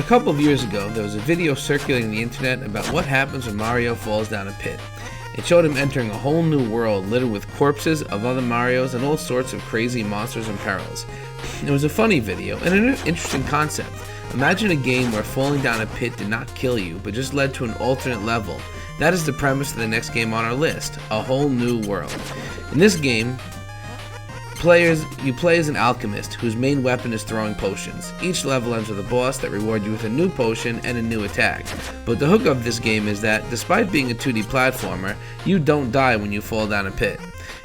A couple of years ago, there was a video circulating the internet about what happens when Mario falls down a pit. It showed him entering a whole new world littered with corpses of other Marios and all sorts of crazy monsters and perils. It was a funny video and an interesting concept. Imagine a game where falling down a pit did not kill you, but just led to an alternate level. That is the premise of the next game on our list, A Whole New World. In this game, you play as an alchemist whose main weapon is throwing potions. Each level ends with a boss that rewards you with a new potion and a new attack. But the hook of this game is that, despite being a 2D platformer, you don't die when you fall down a pit.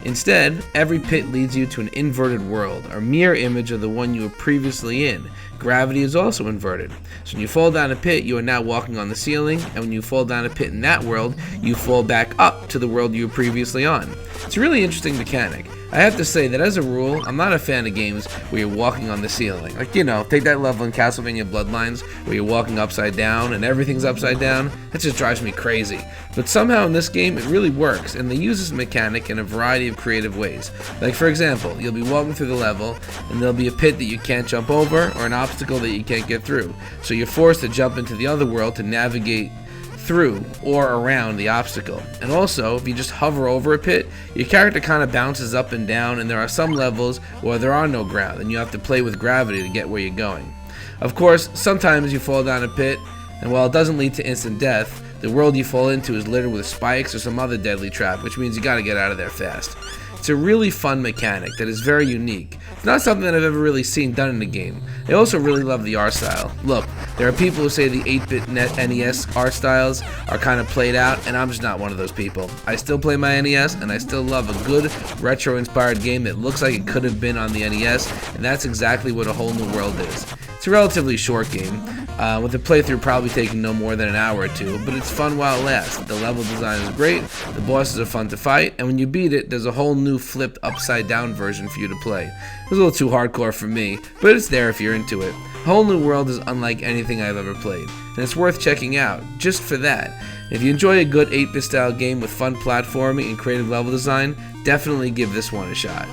Instead, every pit leads you to an inverted world, a mirror image of the one you were previously in. Gravity is also inverted. So when you fall down a pit, you are now walking on the ceiling, and when you fall down a pit in that world, you fall back up to the world you were previously on. It's a really interesting mechanic. I have to say that as a rule, I'm not a fan of games where you're walking on the ceiling. Like, take that level in Castlevania Bloodlines where you're walking upside down and everything's upside down. That just drives me crazy. But somehow in this game, it really works, and they use this mechanic in a variety of creative ways. Like, for example, you'll be walking through the level, and there'll be a pit that you can't jump over or an obstacle that you can't get through. So you're forced to jump into the other world to navigate through or around the obstacle. And also, if you just hover over a pit, your character kind of bounces up and down, and there are some levels where there are no ground and you have to play with gravity to get where you're going. Of course, sometimes you fall down a pit, and while it doesn't lead to instant death, the world you fall into is littered with spikes or some other deadly trap, which means you gotta get out of there fast. It's a really fun mechanic that is very unique. It's not something that I've ever really seen done in a game. I also really love the art style. Look, there are people who say the 8-bit NES art styles are kind of played out, and I'm just not one of those people. I still play my NES, and I still love a good retro-inspired game that looks like it could have been on the NES, and that's exactly what A Whole New World is. It's a relatively short game, with the playthrough probably taking no more than an hour or two, but it's fun while it lasts. The level design is great, the bosses are fun to fight, and when you beat it, there's a whole new flipped upside down version for you to play. It was a little too hardcore for me, but it's there if you're into it. A Whole New World is unlike anything I've ever played, and it's worth checking out, just for that. If you enjoy a good 8-bit style game with fun platforming and creative level design, definitely give this one a shot.